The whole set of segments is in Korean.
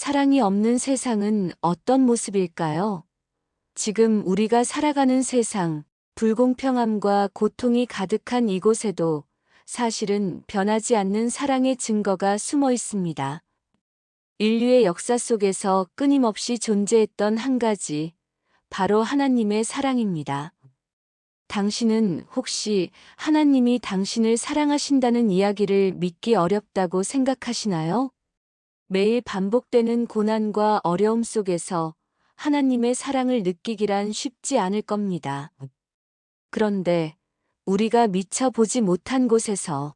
사랑이 없는 세상은 어떤 모습일까요? 지금 우리가 살아가는 세상, 불공평함과 고통이 가득한 이곳에도 사실은 변하지 않는 사랑의 증거가 숨어 있습니다. 인류의 역사 속에서 끊임없이 존재했던 한 가지, 바로 하나님의 사랑입니다. 당신은 혹시 하나님이 당신을 사랑하신다는 이야기를 믿기 어렵다고 생각하시나요? 매일 반복되는 고난과 어려움 속에서 하나님의 사랑을 느끼기란 쉽지 않을 겁니다. 그런데 우리가 미처 보지 못한 곳에서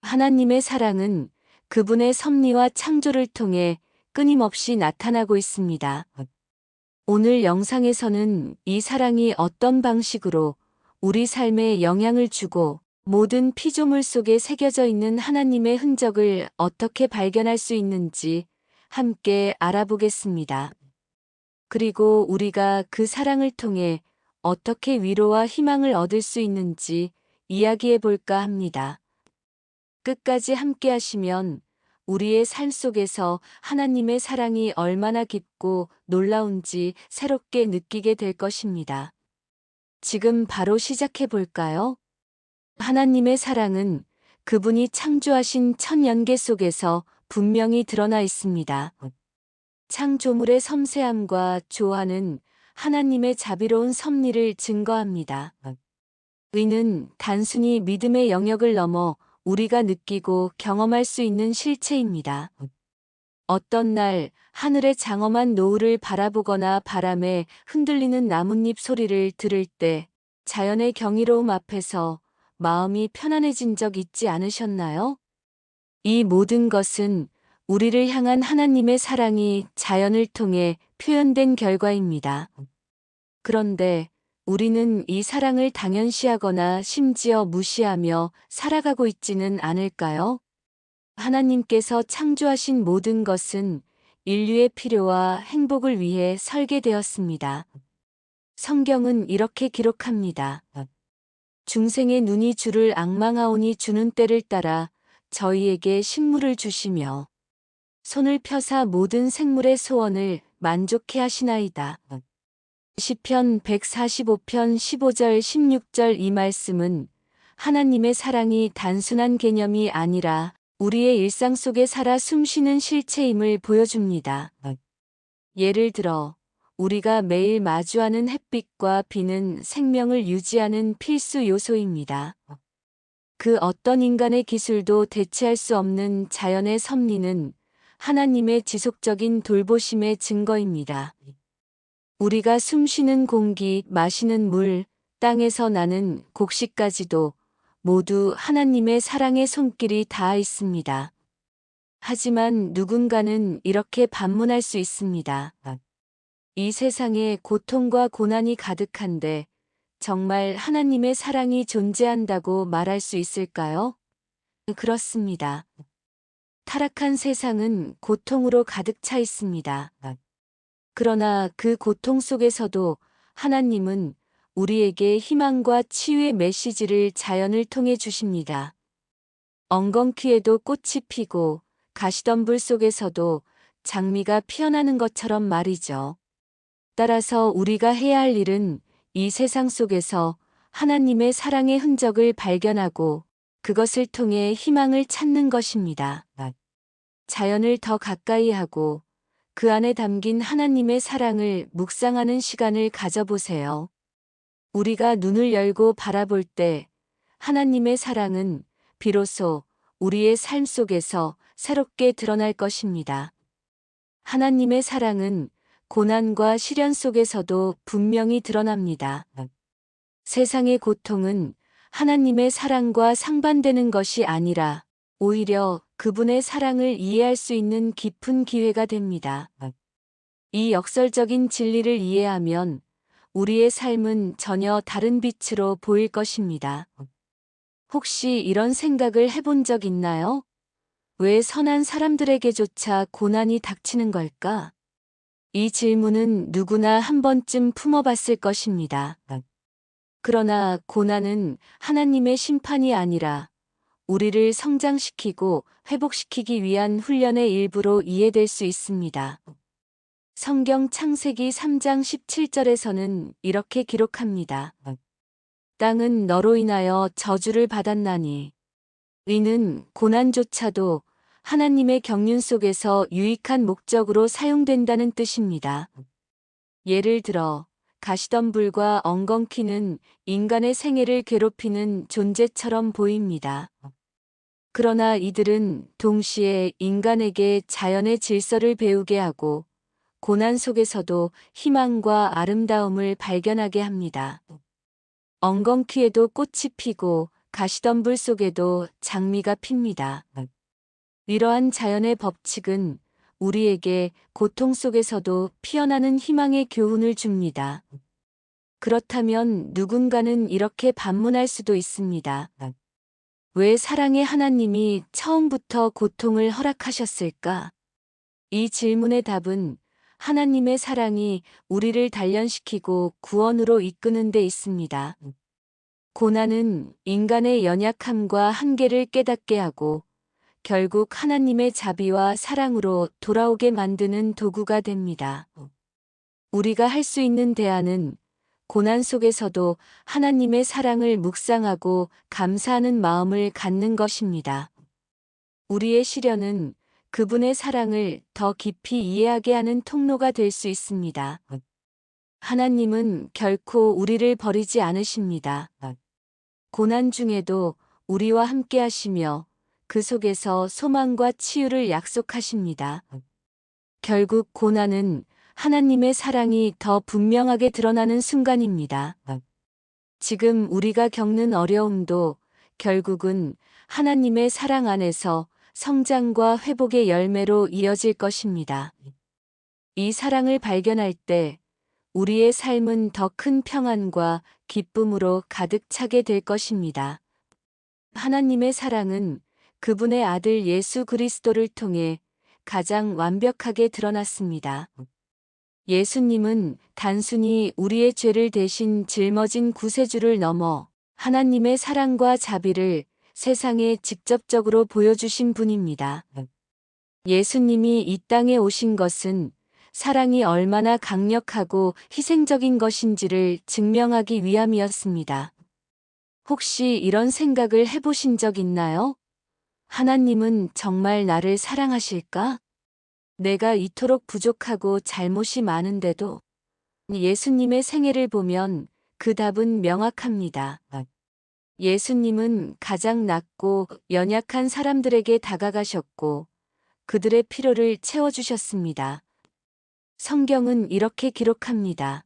하나님의 사랑은 그분의 섭리와 창조를 통해 끊임없이 나타나고 있습니다. 오늘 영상에서는 이 사랑이 어떤 방식으로 우리 삶에 영향을 주고 모든 피조물 속에 새겨져 있는 하나님의 흔적을 어떻게 발견할 수 있는지 함께 알아보겠습니다. 그리고 우리가 그 사랑을 통해 어떻게 위로와 희망을 얻을 수 있는지 이야기해 볼까 합니다. 끝까지 함께 하시면 우리의 삶 속에서 하나님의 사랑이 얼마나 깊고 놀라운지 새롭게 느끼게 될 것입니다. 지금 바로 시작해 볼까요? 하나님의 사랑은 그분이 창조하신 천연계 속에서 분명히 드러나 있습니다. 창조물의 섬세함과 조화는 하나님의 자비로운 섭리를 증거합니다. 의는 단순히 믿음의 영역을 넘어 우리가 느끼고 경험할 수 있는 실체입니다. 어떤 날 하늘의 장엄한 노을을 바라보거나 바람에 흔들리는 나뭇잎 소리를 들을 때 자연의 경이로움 앞에서 마음이 편안해진 적 있지 않으셨나요? 이 모든 것은 우리를 향한 하나님의 사랑이 자연을 통해 표현된 결과입니다. 그런데 우리는 이 사랑을 당연시하거나 심지어 무시하며 살아가고 있지는 않을까요? 하나님께서 창조하신 모든 것은 인류의 필요와 행복을 위해 설계되었습니다. 성경은 이렇게 기록합니다. 중생의 눈이 주를 앙망하오니 주는 때를 따라 저희에게 식물을 주시며 손을 펴사 모든 생물의 소원을 만족해 하시나이다. 시편 145편 15절 16절 이 말씀은 하나님의 사랑이 단순한 개념이 아니라 우리의 일상 속에 살아 숨쉬는 실체임을 보여줍니다. 예를 들어 우리가 매일 마주하는 햇빛과 비는 생명을 유지하는 필수 요소입니다. 그 어떤 인간의 기술도 대체할 수 없는 자연의 섭리는 하나님의 지속적인 돌보심의 증거입니다. 우리가 숨쉬는 공기, 마시는 물, 땅에서 나는 곡식까지도 모두 하나님의 사랑의 손길이 닿아 있습니다. 하지만 누군가는 이렇게 반문할 수 있습니다. 이 세상에 고통과 고난이 가득한데 정말 하나님의 사랑이 존재한다고 말할 수 있을까요? 그렇습니다. 타락한 세상은 고통으로 가득 차 있습니다. 그러나 그 고통 속에서도 하나님은 우리에게 희망과 치유의 메시지를 자연을 통해 주십니다. 엉겅퀴에도 꽃이 피고 가시덤불 속에서도 장미가 피어나는 것처럼 말이죠. 따라서 우리가 해야 할 일은 이 세상 속에서 하나님의 사랑의 흔적을 발견하고 그것을 통해 희망을 찾는 것입니다. 자연을 더 가까이 하고 그 안에 담긴 하나님의 사랑을 묵상하는 시간을 가져보세요. 우리가 눈을 열고 바라볼 때 하나님의 사랑은 비로소 우리의 삶 속에서 새롭게 드러날 것입니다. 하나님의 사랑은 고난과 시련 속에서도 분명히 드러납니다. 세상의 고통은 하나님의 사랑과 상반되는 것이 아니라 오히려 그분의 사랑을 이해할 수 있는 깊은 기회가 됩니다. 이 역설적인 진리를 이해하면 우리의 삶은 전혀 다른 빛으로 보일 것입니다. 혹시 이런 생각을 해본 적 있나요? 왜 선한 사람들에게조차 고난이 닥치는 걸까? 이 질문은 누구나 한 번쯤 품어봤을 것입니다. 그러나 고난은 하나님의 심판이 아니라 우리를 성장시키고 회복시키기 위한 훈련의 일부로 이해될 수 있습니다. 성경 창세기 3장 17절에서는 이렇게 기록합니다. 땅은 너로 인하여 저주를 받았나니 이는 고난조차도 하나님의 경륜 속에서 유익한 목적으로 사용된다는 뜻입니다. 예를 들어 가시덤불과 엉겅퀴는 인간의 생애를 괴롭히는 존재처럼 보입니다. 그러나 이들은 동시에 인간에게 자연의 질서를 배우게 하고 고난 속에서도 희망과 아름다움을 발견하게 합니다. 엉겅퀴에도 꽃이 피고 가시덤불 속에도 장미가 핍니다. 이러한 자연의 법칙은 우리에게 고통 속에서도 피어나는 희망의 교훈을 줍니다. 그렇다면 누군가는 이렇게 반문할 수도 있습니다. 왜 사랑의 하나님이 처음부터 고통을 허락하셨을까? 이 질문의 답은 하나님의 사랑이 우리를 단련시키고 구원으로 이끄는 데 있습니다. 고난은 인간의 연약함과 한계를 깨닫게 하고 결국 하나님의 자비와 사랑으로 돌아오게 만드는 도구가 됩니다. 우리가 할 수 있는 대안은 고난 속에서도 하나님의 사랑을 묵상하고 감사하는 마음을 갖는 것입니다. 우리의 시련은 그분의 사랑을 더 깊이 이해하게 하는 통로가 될 수 있습니다. 하나님은 결코 우리를 버리지 않으십니다. 고난 중에도 우리와 함께 하시며 그 속에서 소망과 치유를 약속하십니다. 결국 고난은 하나님의 사랑이 더 분명하게 드러나는 순간입니다. 지금 우리가 겪는 어려움도 결국은 하나님의 사랑 안에서 성장과 회복의 열매로 이어질 것입니다. 이 사랑을 발견할 때 우리의 삶은 더 큰 평안과 기쁨으로 가득 차게 될 것입니다. 하나님의 사랑은 그분의 아들 예수 그리스도를 통해 가장 완벽하게 드러났습니다. 예수님은 단순히 우리의 죄를 대신 짊어진 구세주를 넘어 하나님의 사랑과 자비를 세상에 직접적으로 보여주신 분입니다. 예수님이 이 땅에 오신 것은 사랑이 얼마나 강력하고 희생적인 것인지를 증명하기 위함이었습니다. 혹시 이런 생각을 해보신 적 있나요? 하나님은 정말 나를 사랑하실까? 내가 이토록 부족하고 잘못이 많은데도 예수님의 생애를 보면 그 답은 명확합니다. 예수님은 가장 낮고 연약한 사람들에게 다가가셨고 그들의 필요를 채워주셨습니다. 성경은 이렇게 기록합니다.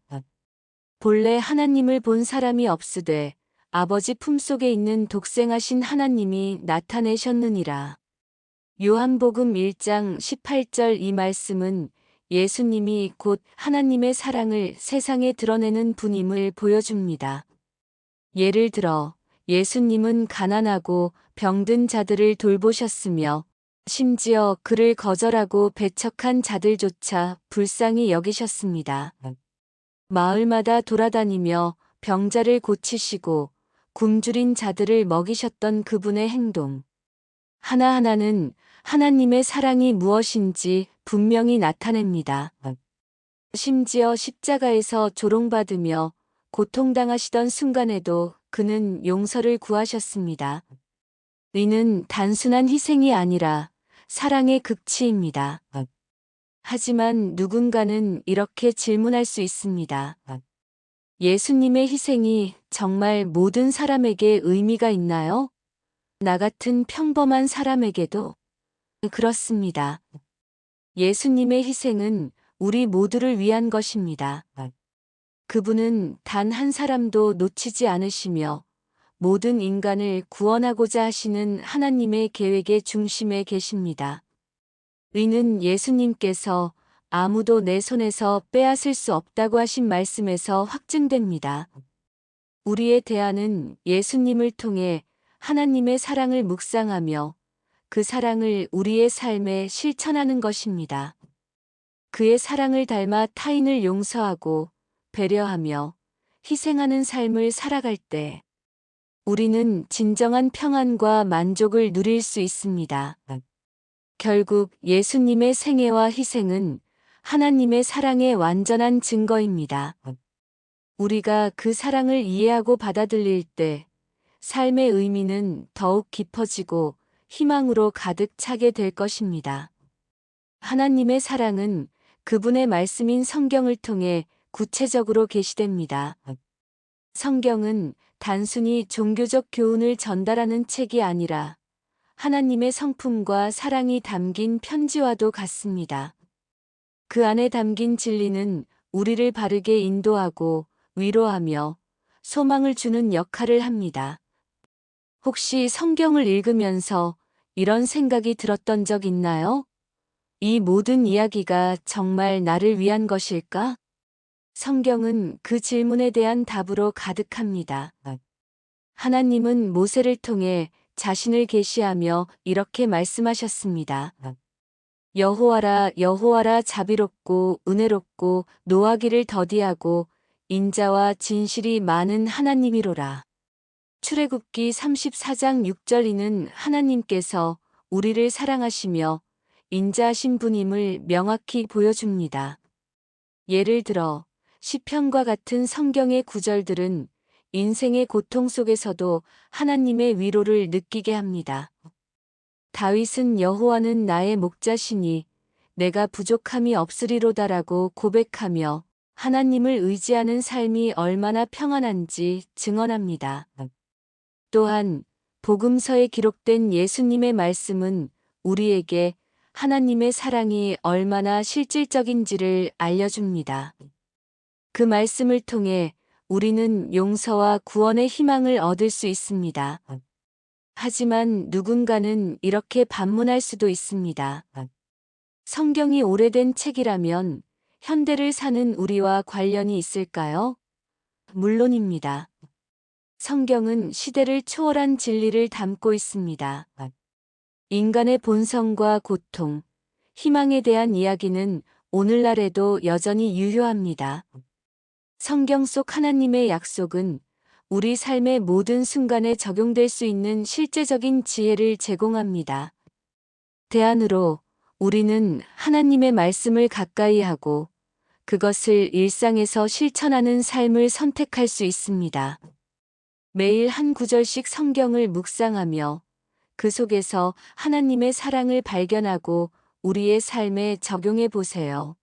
본래 하나님을 본 사람이 없으되 아버지 품속에 있는 독생하신 하나님이 나타내셨느니라. 요한복음 1장 18절 이 말씀은 예수님이 곧 하나님의 사랑을 세상에 드러내는 분임을 보여줍니다. 예를 들어 예수님은 가난하고 병든 자들을 돌보셨으며 심지어 그를 거절하고 배척한 자들조차 불쌍히 여기셨습니다. 마을마다 돌아다니며 병자를 고치시고 굶주린 자들을 먹이셨던 그분의 행동. 하나하나는 하나님의 사랑이 무엇인지 분명히 나타냅니다. 심지어 십자가에서 조롱받으며 고통당하시던 순간에도 그는 용서를 구하셨습니다. 이는 단순한 희생이 아니라 사랑의 극치입니다. 하지만 누군가는 이렇게 질문할 수 있습니다. 예수님의 희생이 정말 모든 사람에게 의미가 있나요? 나 같은 평범한 사람에게도 그렇습니다. 예수님의 희생은 우리 모두를 위한 것입니다. 그분은 단 한 사람도 놓치지 않으시며 모든 인간을 구원하고자 하시는 하나님의 계획의 중심에 계십니다. 이는 예수님께서 아무도 내 손에서 빼앗을 수 없다고 하신 말씀에서 확증됩니다. 우리의 대안은 예수님을 통해 하나님의 사랑을 묵상하며 그 사랑을 우리의 삶에 실천하는 것입니다. 그의 사랑을 닮아 타인을 용서하고 배려하며 희생하는 삶을 살아갈 때 우리는 진정한 평안과 만족을 누릴 수 있습니다. 결국 예수님의 생애와 희생은 하나님의 사랑의 완전한 증거입니다. 우리가 그 사랑을 이해하고 받아들일 때 삶의 의미는 더욱 깊어지고 희망으로 가득 차게 될 것입니다. 하나님의 사랑은 그분의 말씀인 성경을 통해 구체적으로 계시됩니다. 성경은 단순히 종교적 교훈을 전달하는 책이 아니라 하나님의 성품과 사랑이 담긴 편지와도 같습니다. 그 안에 담긴 진리는 우리를 바르게 인도하고 위로하며 소망을 주는 역할을 합니다. 혹시 성경을 읽으면서 이런 생각이 들었던 적 있나요? 이 모든 이야기가 정말 나를 위한 것일까? 성경은 그 질문에 대한 답으로 가득합니다. 하나님은 모세를 통해 자신을 계시하며 이렇게 말씀하셨습니다. 여호와라 여호와라 자비롭고 은혜롭고 노하기를 더디하고 인자와 진실이 많은 하나님이로라. 출애굽기 34장 6절이는 하나님께서 우리를 사랑하시며 인자하신 분임을 명확히 보여줍니다. 예를 들어 시편과 같은 성경의 구절들은 인생의 고통 속에서도 하나님의 위로를 느끼게 합니다. 다윗은 여호와는 나의 목자시니 내가 부족함이 없으리로다라고 고백하며 하나님을 의지하는 삶이 얼마나 평안한지 증언합니다. 또한 복음서에 기록된 예수님의 말씀은 우리에게 하나님의 사랑이 얼마나 실질적인지를 알려줍니다. 그 말씀을 통해 우리는 용서와 구원의 희망을 얻을 수 있습니다. 하지만 누군가는 이렇게 반문할 수도 있습니다. 성경이 오래된 책이라면 현대를 사는 우리와 관련이 있을까요? 물론입니다. 성경은 시대를 초월한 진리를 담고 있습니다. 인간의 본성과 고통, 희망에 대한 이야기는 오늘날에도 여전히 유효합니다. 성경 속 하나님의 약속은 우리 삶의 모든 순간에 적용될 수 있는 실제적인 지혜를 제공합니다. 대안으로 우리는 하나님의 말씀을 가까이 하고 그것을 일상에서 실천하는 삶을 선택할 수 있습니다. 매일 한 구절씩 성경을 묵상하며 그 속에서 하나님의 사랑을 발견하고 우리의 삶에 적용해 보세요.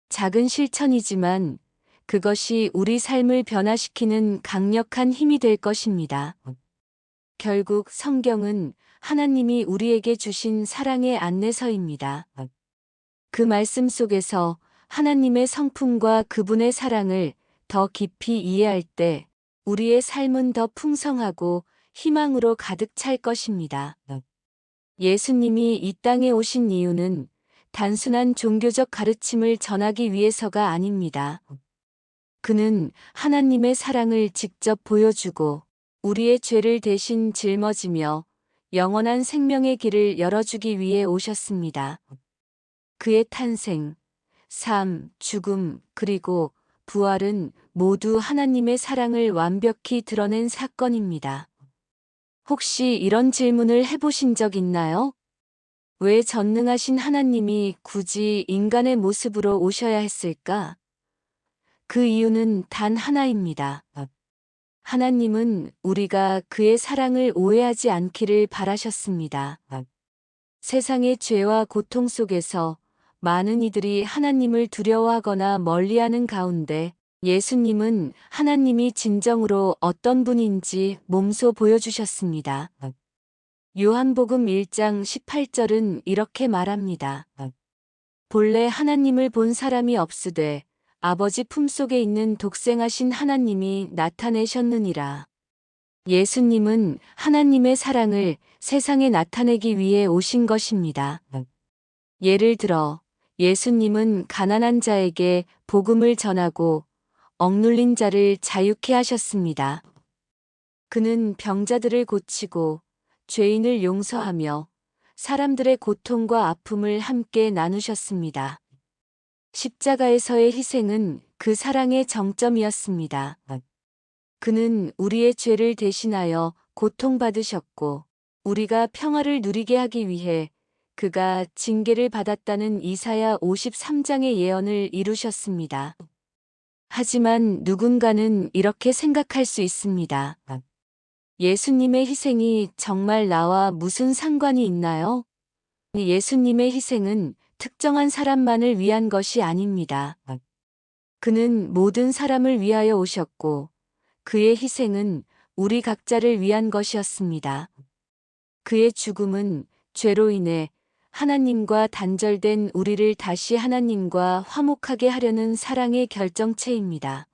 작은 실천이지만 그것이 우리 삶을 변화시키는 강력한 힘이 될 것입니다. 결국 성경은 하나님이 우리에게 주신 사랑의 안내서입니다. 그 말씀 속에서 하나님의 성품과 그분의 사랑을 더 깊이 이해할 때 우리의 삶은 더 풍성하고 희망으로 가득 찰 것입니다. 예수님이 이 땅에 오신 이유는 단순한 종교적 가르침을 전하기 위해서가 아닙니다. 그는 하나님의 사랑을 직접 보여주고 우리의 죄를 대신 짊어지며 영원한 생명의 길을 열어주기 위해 오셨습니다. 그의 탄생, 삶, 죽음, 그리고 부활은 모두 하나님의 사랑을 완벽히 드러낸 사건입니다. 혹시 이런 질문을 해보신 적 있나요? 왜 전능하신 하나님이 굳이 인간의 모습으로 오셔야 했을까? 그 이유는 단 하나입니다. 하나님은 우리가 그의 사랑을 오해하지 않기를 바라셨습니다. 세상의 죄와 고통 속에서 많은 이들이 하나님을 두려워하거나 멀리하는 가운데 예수님은 하나님이 진정으로 어떤 분인지 몸소 보여주셨습니다. 요한복음 1장 18절은 이렇게 말합니다. 본래 하나님을 본 사람이 없으되 아버지 품속에 있는 독생하신 하나님이 나타내셨느니라. 예수님은 하나님의 사랑을 세상에 나타내기 위해 오신 것입니다. 예를 들어 예수님은 가난한 자에게 복음을 전하고 억눌린 자를 자유케 하셨습니다. 그는 병자들을 고치고 죄인을 용서하며 사람들의 고통과 아픔을 함께 나누셨습니다. 십자가에서의 희생은 그 사랑의 정점이었습니다. 그는 우리의 죄를 대신하여 고통받으셨고, 우리가 평화를 누리게 하기 위해 그가 징계를 받았다는 이사야 53장의 예언을 이루셨습니다. 하지만 누군가는 이렇게 생각할 수 있습니다. 예수님의 희생이 정말 나와 무슨 상관이 있나요? 예수님의 희생은 특정한 사람만을 위한 것이 아닙니다. 그는 모든 사람을 위하여 오셨고, 그의 희생은 우리 각자를 위한 것이었습니다. 그의 죽음은 죄로 인해 하나님과 단절된 우리를 다시 하나님과 화목하게 하려는 사랑의 결정체입니다.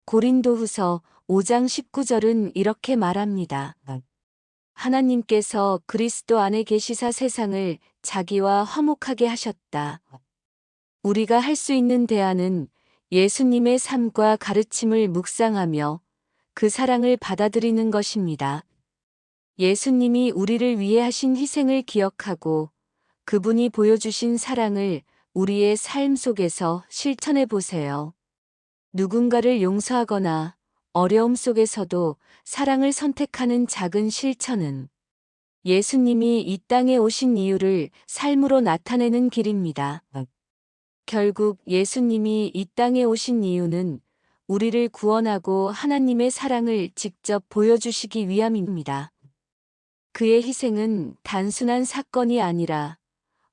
고린도후서 5장 19절은 이렇게 말합니다. 하나님께서 그리스도 안에 계시사 세상을 자기와 화목하게 하셨다. 우리가 할 수 있는 대안은 예수님의 삶과 가르침을 묵상하며 그 사랑을 받아들이는 것입니다. 예수님이 우리를 위해 하신 희생을 기억하고 그분이 보여주신 사랑을 우리의 삶 속에서 실천해 보세요. 누군가를 용서하거나 어려움 속에서도 사랑을 선택하는 작은 실천은 예수님이 이 땅에 오신 이유를 삶으로 나타내는 길입니다. 결국 예수님이 이 땅에 오신 이유는 우리를 구원하고 하나님의 사랑을 직접 보여주시기 위함입니다. 그의 희생은 단순한 사건이 아니라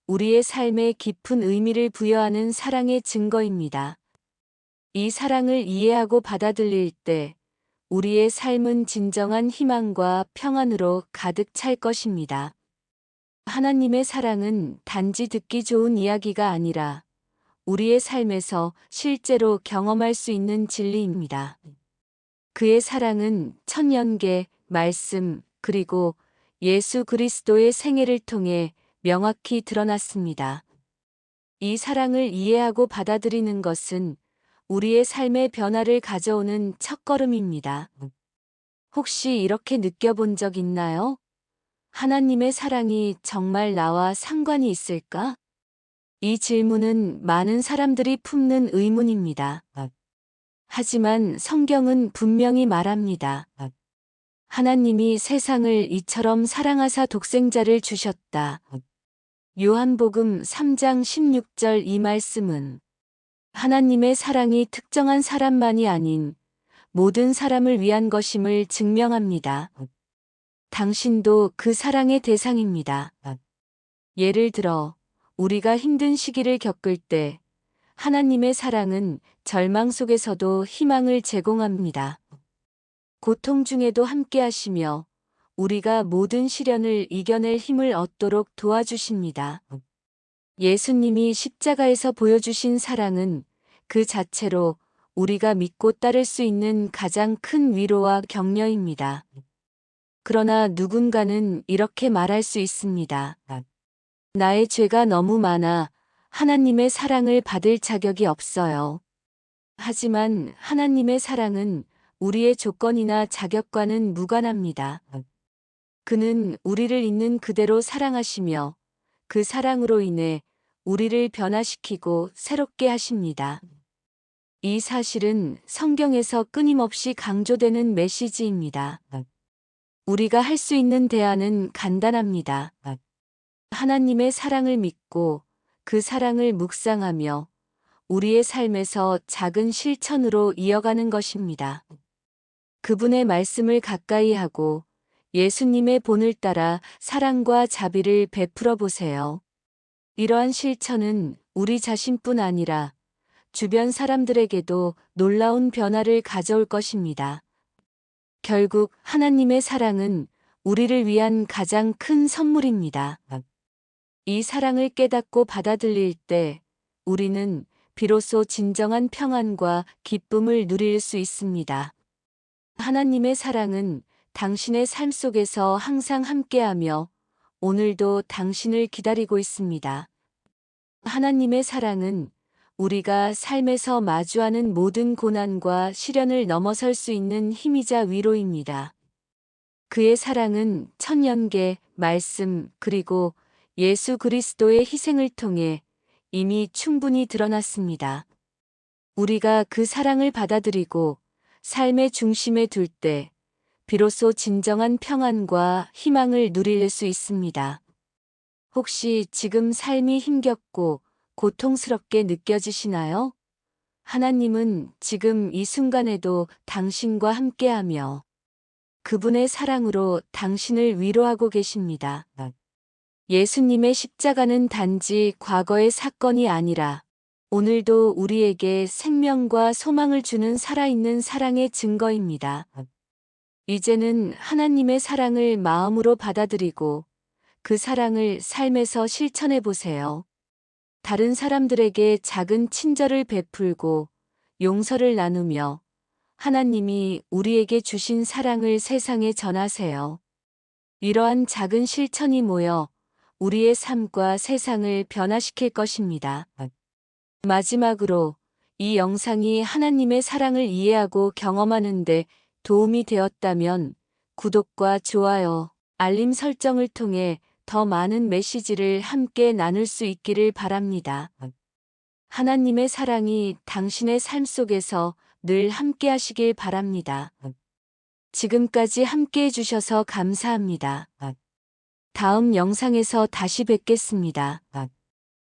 우리의 삶에 깊은 의미를 부여하는 사랑의 증거입니다. 이 사랑을 이해하고 받아들일 때 우리의 삶은 진정한 희망과 평안으로 가득 찰 것입니다. 하나님의 사랑은 단지 듣기 좋은 이야기가 아니라 우리의 삶에서 실제로 경험할 수 있는 진리입니다. 그의 사랑은 천년계, 말씀, 그리고 예수 그리스도의 생애를 통해 명확히 드러났습니다. 이 사랑을 이해하고 받아들이는 것은 우리의 삶의 변화를 가져오는 첫걸음입니다. 혹시 이렇게 느껴본 적 있나요? 하나님의 사랑이 정말 나와 상관이 있을까? 이 질문은 많은 사람들이 품는 의문입니다. 하지만 성경은 분명히 말합니다. 하나님이 세상을 이처럼 사랑하사 독생자를 주셨다. 요한복음 3장 16절 이 말씀은 하나님의 사랑이 특정한 사람만이 아닌 모든 사람을 위한 것임을 증명합니다. 당신도 그 사랑의 대상입니다. 예를 들어 우리가 힘든 시기를 겪을 때 하나님의 사랑은 절망 속에서도 희망을 제공합니다. 고통 중에도 함께 하시며 우리가 모든 시련을 이겨낼 힘을 얻도록 도와주십니다. 예수님이 십자가에서 보여주신 사랑은 그 자체로 우리가 믿고 따를 수 있는 가장 큰 위로와 격려입니다. 그러나 누군가는 이렇게 말할 수 있습니다. 나의 죄가 너무 많아 하나님의 사랑을 받을 자격이 없어요. 하지만 하나님의 사랑은 우리의 조건이나 자격과는 무관합니다. 그는 우리를 있는 그대로 사랑하시며 그 사랑으로 인해 우리를 변화시키고 새롭게 하십니다. 이 사실은 성경에서 끊임없이 강조되는 메시지입니다. 우리가 할 수 있는 대안은 간단합니다. 하나님의 사랑을 믿고 그 사랑을 묵상하며 우리의 삶에서 작은 실천으로 이어가는 것입니다. 그분의 말씀을 가까이 하고 예수님의 본을 따라 사랑과 자비를 베풀어 보세요. 이러한 실천은 우리 자신뿐 아니라 주변 사람들에게도 놀라운 변화를 가져올 것입니다. 결국 하나님의 사랑은 우리를 위한 가장 큰 선물입니다. 이 사랑을 깨닫고 받아들일 때 우리는 비로소 진정한 평안과 기쁨을 누릴 수 있습니다. 하나님의 사랑은 당신의 삶 속에서 항상 함께하며 오늘도 당신을 기다리고 있습니다. 하나님의 사랑은 우리가 삶에서 마주하는 모든 고난과 시련을 넘어설 수 있는 힘이자 위로입니다. 그의 사랑은 천년계, 말씀, 그리고 예수 그리스도의 희생을 통해 이미 충분히 드러났습니다. 우리가 그 사랑을 받아들이고 삶의 중심에 둘 때 비로소 진정한 평안과 희망을 누릴 수 있습니다. 혹시 지금 삶이 힘겹고 고통스럽게 느껴지시나요? 하나님은 지금 이 순간에도 당신과 함께하며 그분의 사랑으로 당신을 위로하고 계십니다. 예수님의 십자가는 단지 과거의 사건이 아니라 오늘도 우리에게 생명과 소망을 주는 살아있는 사랑의 증거입니다. 이제는 하나님의 사랑을 마음으로 받아들이고 그 사랑을 삶에서 실천해 보세요. 다른 사람들에게 작은 친절을 베풀고 용서를 나누며 하나님이 우리에게 주신 사랑을 세상에 전하세요. 이러한 작은 실천이 모여 우리의 삶과 세상을 변화시킬 것입니다. 마지막으로 이 영상이 하나님의 사랑을 이해하고 경험하는데 도움이 되었다면 구독과 좋아요, 알림 설정을 통해 더 많은 메시지를 함께 나눌 수 있기를 바랍니다. 하나님의 사랑이 당신의 삶 속에서 늘 함께 하시길 바랍니다. 지금까지 함께 해주셔서 감사합니다. 다음 영상에서 다시 뵙겠습니다.